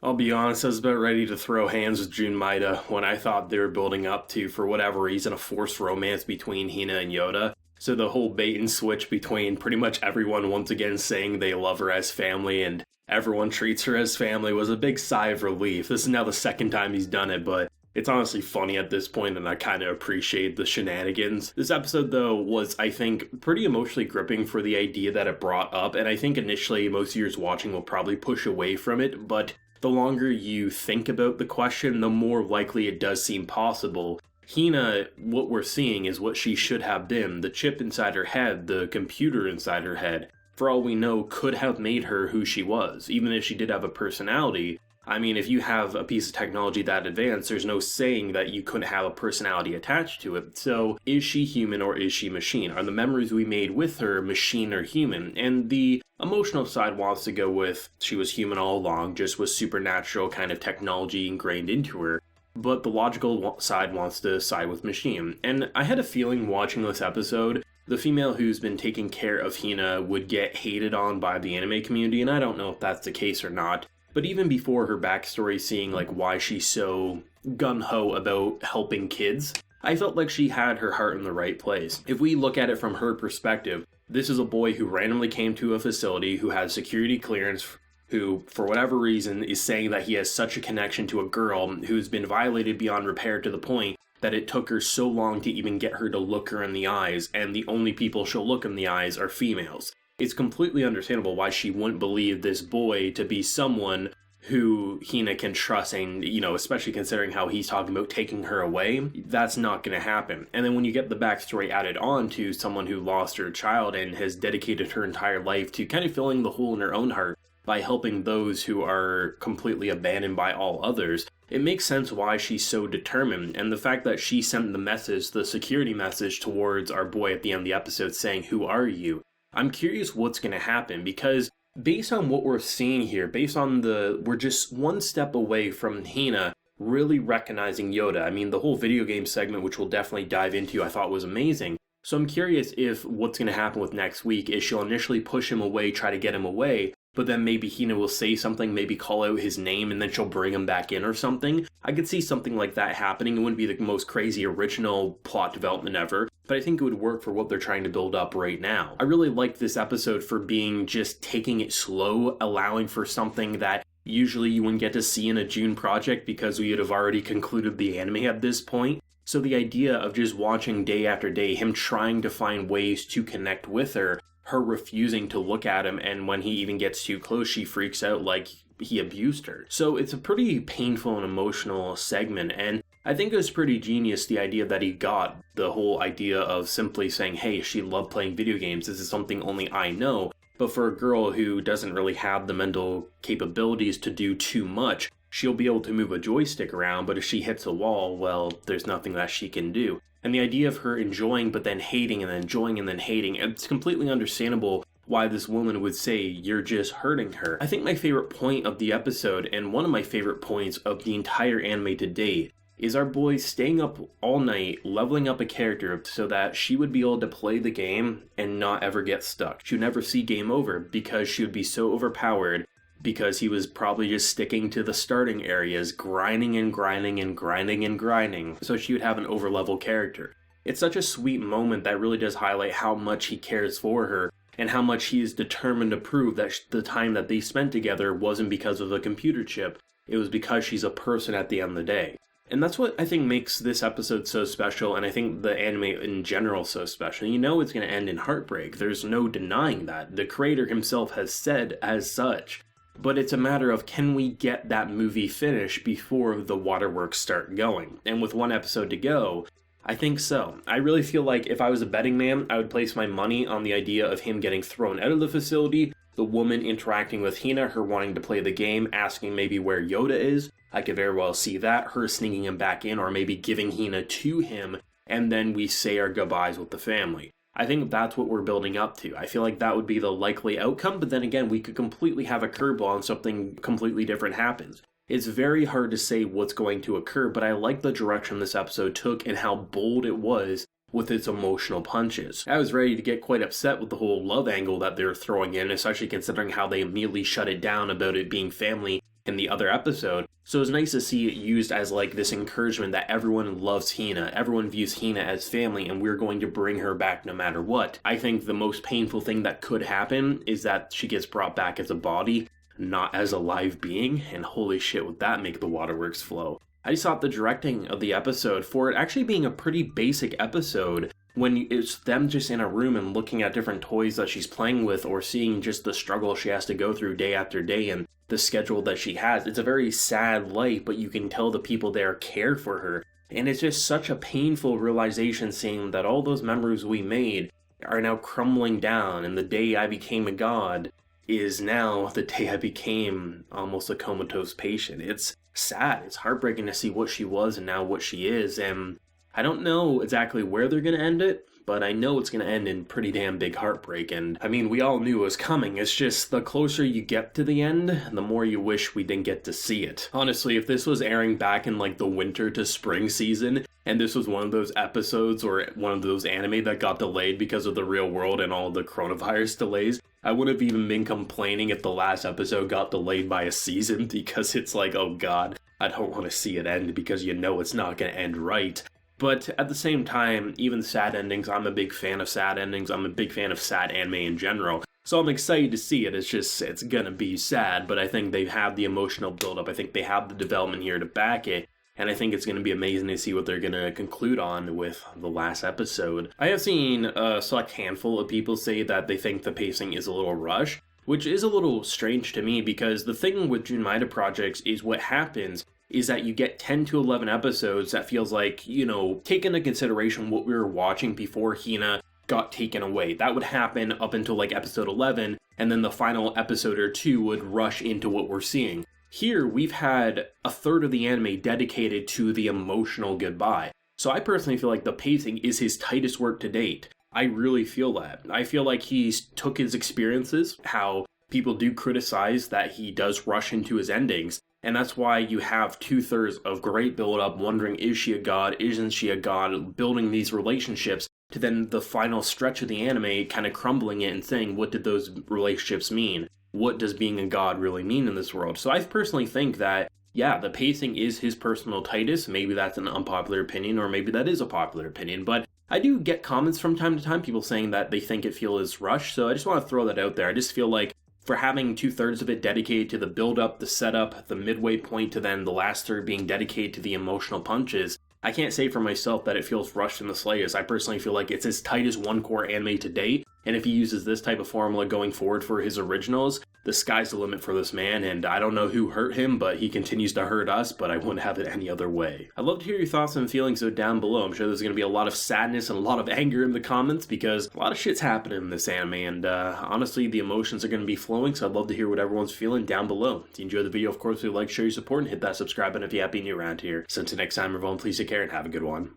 I'll be honest, I was about ready to throw hands with Junmaida when I thought they were building up to, for whatever reason, a forced romance between Hina and Youta. So the whole bait and switch between pretty much everyone once again saying they love her as family and everyone treats her as family was a big sigh of relief. This is now the second time he's done it, but it's honestly funny at this point, and I kind of appreciate the shenanigans. This episode, though, was, I think, pretty emotionally gripping for the idea that it brought up, and I think initially most viewers watching will probably push away from it, but the longer you think about the question, the more likely it does seem possible. Hina, what we're seeing is what she should have been. The chip inside her head, the computer inside her head, for all we know, could have made her who she was. Even if she did have a personality, I mean, if you have a piece of technology that advanced, there's no saying that you couldn't have a personality attached to it. So, is she human or is she machine? Are the memories we made with her machine or human? And the emotional side wants to go with she was human all along, just with supernatural kind of technology ingrained into her. But the logical side wants to side with machine. And I had a feeling watching this episode, the female who's been taking care of Hina would get hated on by the anime community, and I don't know if that's the case or not. But even before her backstory, seeing like why she's so gung-ho about helping kids, I felt like she had her heart in the right place. If we look at it from her perspective, this is a boy who randomly came to a facility, who has security clearance, who, for whatever reason, is saying that he has such a connection to a girl who's been violated beyond repair to the point that it took her so long to even get her to look her in the eyes, and the only people she'll look in the eyes are females. It's completely understandable why she wouldn't believe this boy to be someone who Hina can trust, and, especially considering how he's talking about taking her away, that's not going to happen. And then when you get the backstory added on to someone who lost her child and has dedicated her entire life to kind of filling the hole in her own heart by helping those who are completely abandoned by all others, it makes sense why she's so determined. And the fact that she sent the message, the security message towards our boy at the end of the episode saying, "Who are you?" I'm curious what's going to happen, because based on what we're seeing here, we're just one step away from Hina really recognizing Youta. I mean, the whole video game segment, which we'll definitely dive into, I thought was amazing. So I'm curious if what's going to happen with next week is she'll initially push him away, try to get him away, but then maybe Hina will say something, maybe call out his name, and then she'll bring him back in or something. I could see something like that happening. It wouldn't be the most crazy original plot development ever, but I think it would work for what they're trying to build up right now. I really liked this episode for being just taking it slow, allowing for something that usually you wouldn't get to see in a June project because we would have already concluded the anime at this point. So the idea of just watching day after day, him trying to find ways to connect with her refusing to look at him, and when he even gets too close, she freaks out like he abused her. So it's a pretty painful and emotional segment, and I think it was pretty genius, the idea that he got, the whole idea of simply saying, hey, she loved playing video games, this is something only I know, but for a girl who doesn't really have the mental capabilities to do too much, she'll be able to move a joystick around, but if she hits a wall, well, there's nothing that she can do. And the idea of her enjoying but then hating and then enjoying and then hating, it's completely understandable why this woman would say you're just hurting her. I think my favorite point of the episode, and one of my favorite points of the entire anime to date, is our boy staying up all night, leveling up a character so that she would be able to play the game and not ever get stuck. She would never see game over because she would be so overpowered, because he was probably just sticking to the starting areas, grinding and grinding and grinding and grinding, so she would have an overlevel character. It's such a sweet moment that really does highlight how much he cares for her, and how much he is determined to prove that the time that they spent together wasn't because of a computer chip, it was because she's a person at the end of the day. And that's what I think makes this episode so special, and I think the anime in general so special. You know it's going to end in heartbreak, there's no denying that. The creator himself has said as such. But it's a matter of, can we get that movie finished before the waterworks start going? And with one episode to go, I think so. I really feel like if I was a betting man, I would place my money on the idea of him getting thrown out of the facility, the woman interacting with Hina, her wanting to play the game, asking maybe where Youta is. I could very well see that, her sneaking him back in, or maybe giving Hina to him, and then we say our goodbyes with the family. I think that's what we're building up to. I feel like that would be the likely outcome, but then again, we could completely have a curveball and something completely different happens. It's very hard to say what's going to occur, but I like the direction this episode took and how bold it was with its emotional punches. I was ready to get quite upset with the whole love angle that they're throwing in, especially considering how they immediately shut it down about it being family in the other episode. So it's nice to see it used as like this encouragement that everyone loves Hina, everyone views Hina as family, and we're going to bring her back no matter what. I think the most painful thing that could happen is that she gets brought back as a body, not as a live being, and holy shit, would that make the waterworks flow. I just thought the directing of the episode, for it actually being a pretty basic episode, when it's them just in a room and looking at different toys that she's playing with, or seeing just the struggle she has to go through day after day and the schedule that she has, it's a very sad light, but you can tell the people there care for her. And it's just such a painful realization seeing that all those memories we made are now crumbling down, and the day I became a god is now the day I became almost a comatose patient. It's sad. It's heartbreaking to see what she was and now what she is, and I don't know exactly where they're going to end it, but I know it's going to end in pretty damn big heartbreak, and I mean, we all knew it was coming. It's just the closer you get to the end, the more you wish we didn't get to see it. Honestly, if this was airing back in like the winter to spring season, and this was one of those episodes or one of those anime that got delayed because of the real world and all the coronavirus delays, I would have even been complaining if the last episode got delayed by a season, because it's like, oh god, I don't want to see it end because you know it's not going to end right. But at the same time, even sad endings, I'm a big fan of sad endings. I'm a big fan of sad anime in general. So I'm excited to see it. It's just, it's gonna be sad, but I think they have the emotional buildup. I think they have the development here to back it. And I think it's going to be amazing to see what they're going to conclude on with the last episode. I have seen a select handful of people say that they think the pacing is a little rushed, which is a little strange to me, because the thing with Jun Maeda projects is what happens is that you get 10 to 11 episodes that feels like, you know, take into consideration what we were watching before Hina got taken away. That would happen up until like episode 11, and then the final episode or two would rush into what we're seeing. Here, we've had a third of the anime dedicated to the emotional goodbye. So I personally feel like the pacing is his tightest work to date. I really feel that. I feel like he's took his experiences, how people do criticize that he does rush into his endings, and that's why you have 2/3 of great build-up, wondering, is she a god, isn't she a god, building these relationships, to then the final stretch of the anime kind of crumbling it and saying, what did those relationships mean? What does being a god really mean in this world? So I personally think that, yeah, the pacing is his personal tightest. Maybe that's an unpopular opinion, or maybe that is a popular opinion, but I do get comments from time to time, people saying that they think it feels rushed, so I just want to throw that out there. I just feel like for having 2/3 of it dedicated to the build-up, the setup, the midway point, to then the last third being dedicated to the emotional punches, I can't say for myself that it feels rushed in the slightest. I personally feel like it's as tight as one core anime to date, and if he uses this type of formula going forward for his originals, the sky's the limit for this man, and I don't know who hurt him, but he continues to hurt us, but I wouldn't have it any other way. I'd love to hear your thoughts and feelings down below. I'm sure there's going to be a lot of sadness and a lot of anger in the comments, because a lot of shit's happening in this anime, and honestly, the emotions are going to be flowing, so I'd love to hear what everyone's feeling down below. If you enjoyed the video, of course, please like, share your support, and hit that subscribe button if you happen to be new around here. So until next time, everyone, please take care and have a good one.